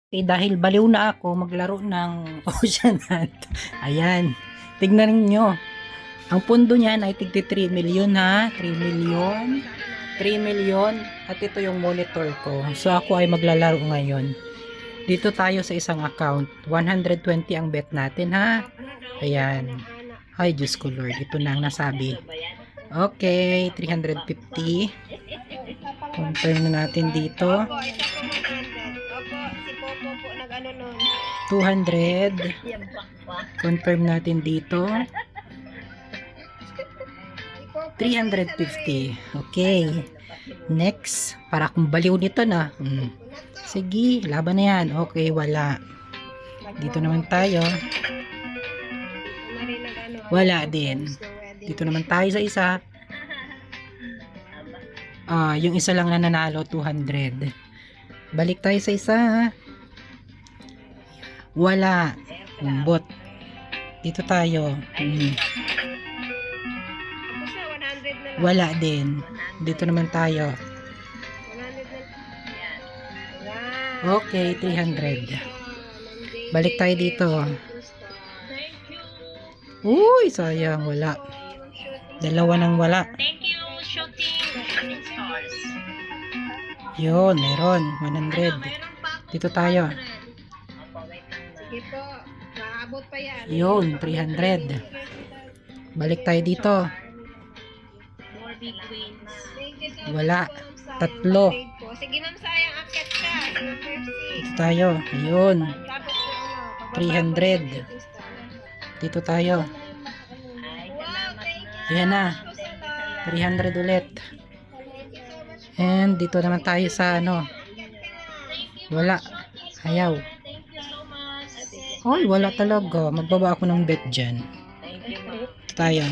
Eh, dahil baliw na ako maglaro ng Ocean Hunt. Ayan. Tignan niyo. Ang pundo niyan ay tigti 3 million ha. 3 million. 3 million. At ito yung monitor ko. So ako ay maglalaro ngayon. Dito tayo sa isang account. 120 ang bet natin ha. Ayan. Ay Diyos ko Lord. Ito na ang nasabi. Okay. 350. Confirm na natin dito. Opo, isa po 100. Opo, si Popo po nag-ano nun. 200. Confirm natin dito. 350. Okay. Next. Para akong baliw nito na. Sige, laban na yan. Okay, wala. Dito naman tayo. Wala din. Dito naman tayo sa isa. Yung isa lang na nanalo, 200. Balik tayo sa isa. Wala. Bot. Dito tayo. Wala din. Dito naman tayo. Okay, 300. Balik tayo dito. Uy, sayang. Wala. Dalawa nang wala. Thank you, shooting stars. Yun, meron. 100. Dito tayo. Sige po, maabot pa yan. Yun, 300. Balik tayo dito. More big wins. Thank you so Wala. much po, Ma'am Sayang. Tatlo. Upgrade po. Sige ma'am, sayang akit ka. Sige, Percy. Dito tayo. Ayun. Tapos po ano, 300. Dito tayo. Wow, thank you. Ayan na. po sa lahat. 300 ulit. Thank you so much po. And dito naman tayo sa ano. Wala. Ayaw. Thank you so much. Hoy, wala talaga. Magbaba ako ng bet dyan. Thank you, ma'am. Dito tayo.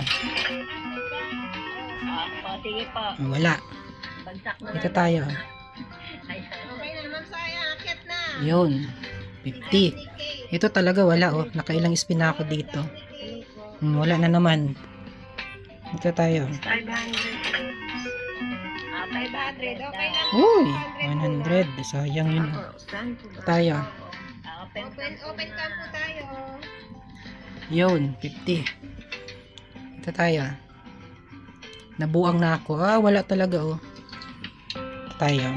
Sige po. Wala. Bagsak na Dito tayo. Okay na ma'am, sayang akit na. Yun. 50. Ito talaga wala oh. Nakailang spin na ako dito. Wala na naman. Dito tayo. 500. 500. Okay lang. Uy, 100. Sayang yun. Oh. Dito tayo. Open cam po tayo. Yun, 50. Dito tayo. Nabuang na ako. Wala talaga oh. Dito tayo.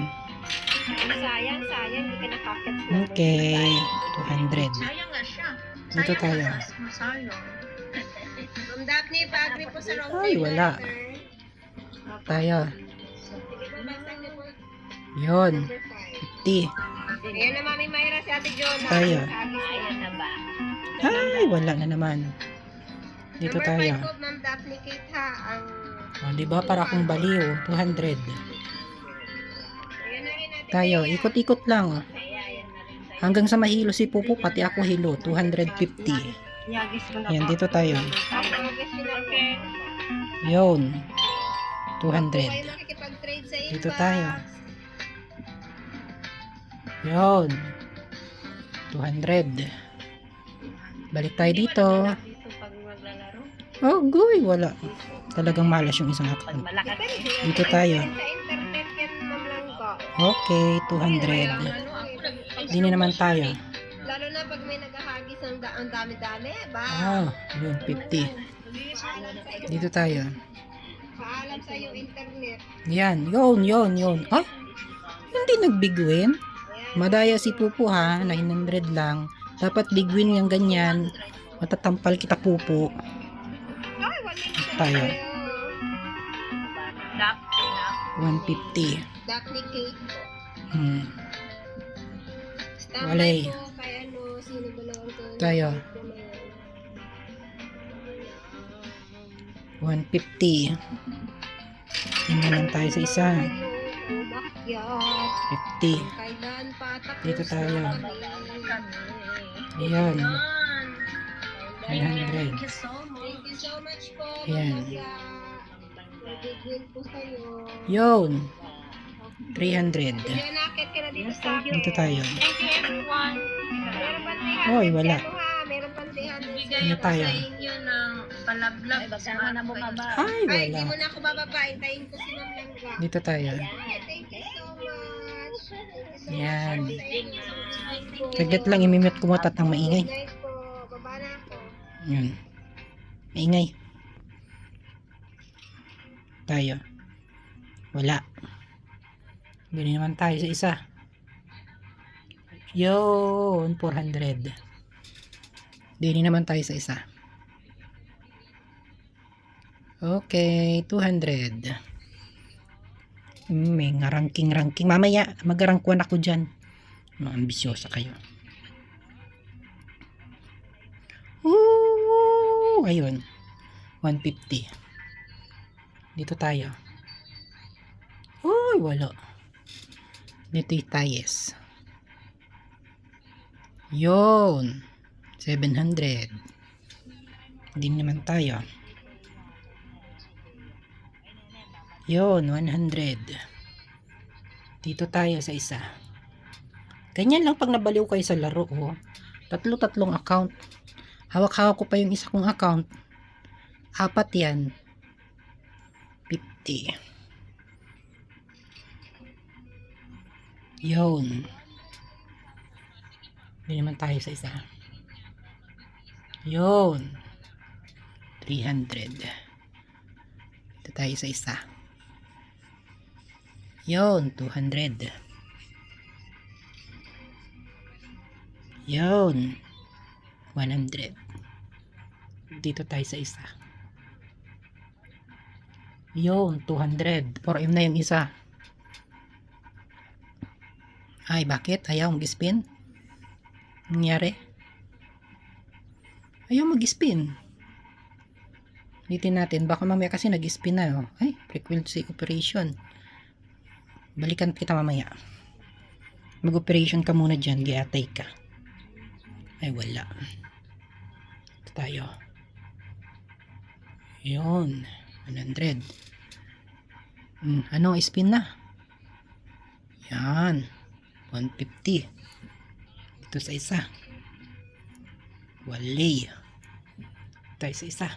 Sayang, hindi ka nakakit. Okay. 200. Sayang nga siya. Dito tayo. Sayang. Ma'am Daphne, pag-agree po sa wrong Ay, wala. Tayo. Sige po, basta niyo po. Yun. Number 5. 50. Ayan na Mami Mayra, si Ate Jonah. Tayo. Ayan na ba? Ay, wala na naman. Dito Number tayo. 5 po, Ma'am Daphne Kate ha. Ang... Diba para akong baliw. 200. Ayan na rin natin. Tayo. Ikot-ikot lang. Oh. Hanggang sa mahilo si Pupu, pati ako hilo. 250. Yagis ko na Yan, dito tayo. Okay. Yun. Kayo 200. makikipag-trade sa inbox. Dito tayo. Yun. 200. Balik tayo dito. Dito pag maglalaro. Oh, guy. Wala. Talagang malas yung isang Pag account. malakas. Dito tayo. Sa internet yan, Ma'am Langka. Okay, 200. Hindi na naman tayo. Lalo na pag may naghahagis ang dami-dami. Ba? Yun, 50. Dito tayo. Paalam sa yung internet. Yan, yun. Hindi nag-big win. Madaya si Pupu ha, 900 lang. Dapat big win yung ganyan. Matatampal kita Pupu. Ay, 1 minute Tayo. Dap. 150. Daphne Kate po. Walay. Standby po kay ano, sino ba lang ito? Tayo. 150. Tingnan lang tayo sa isa. Umakyat. 50. Kailan patapos Dito tayo. na kami? Ayan. Thank 100. you so much. Thank you so much po. Ayan. Mag-win po sa'yo. Yun. 300. Diyan nakit ka na dito sa akin. Dito tayo. Thank you everyone. Meron pang 300. Oy, wala. Ano ha? Meron pang 300. Bigay Ano ako tayo? sa inyo ng palablab. Baka na bumaba. Ay, Ay, hindi mo wala. na ako bababa. Hintayin ko si Ma'am Langga. Dito tayo. Thank you so much. Thank you so Yan. much sa inyo. Saglit lang, imimute ko mo tatang maingay. Guys po, baba na ako. Yun. Maingay. Tayo. Wala. Bili naman tayo sa isa. Yun, 400. Bili naman tayo sa isa. Okay, 200. May nga ranking. Mamaya, mag-rankuan ako dyan. Mga ambisyosa kayo. Ooh, ayun. 150. Dito tayo. Uy, wala. Dito yung tayes. Yun. 700. Hindi naman tayo. Yun, 100. Dito tayo sa isa. Ganyan lang pag nabaliw kayo sa laro, oh. Tatlong account. Hawak-hawak ko pa yung isa kong account. 4 yan. 50. Yun. Hindi naman tayo sa isa. Yun. 300. Dito tayo sa isa. Yun. 200. Yun. 100. Dito tayo sa isa. Yun. 200. 4M na yung isa. Ay, bakit? Ayaw mag-spin? Nangyari? Ayaw mag-spin. Ulitin natin. Baka mamaya kasi nag-spin na. Oh. Ay, frequency operation. Balikan kita mamaya. Mag-operation ka muna dyan. Giatay ka. Ay, wala. Ito tayo. Yun. 100. Ano? Spin na. Yan. 150. Ito sa isa. Wali. Tayo sa isa.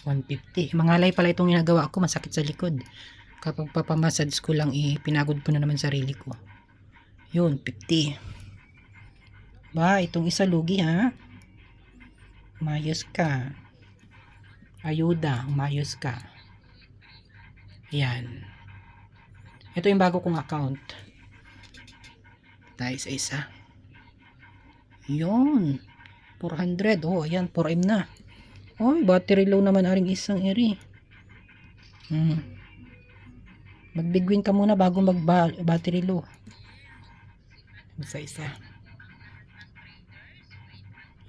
150. Mangalay pala itong ginagawa ko. Masakit sa likod. Kapag papamassage ko lang, pinagod ko na naman sarili ko. Yun, 50. Ba, itong isa lugi ha. Umayos ka. Ayuda, umayos ka. Yan. Ito yung bago kong account. Tayo sa isa. Yun. 400. Oh, ayan. 4M na. Oh, battery low naman aring isang eri. Magbigwin ka muna bago mag-battery low. Isa.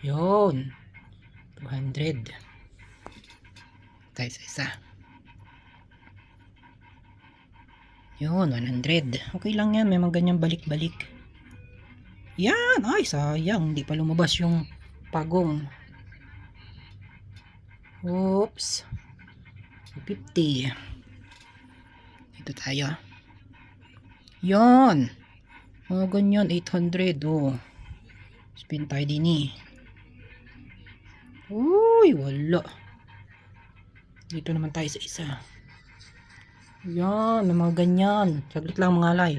Yun. 200. Tayo sa isa. Yun, 100. Okay lang yan. May mga ganyang balik-balik. Yan. Ay, sayang. Hindi pa lumabas yung pagong. Oops. 50. Ito tayo. Yun. Mga ganyan. 800. Oh. Spin tayo din eh. Uy, wala. Dito naman tayo sa isa. Yan, may mga ganyan. Saglit lang mga lay.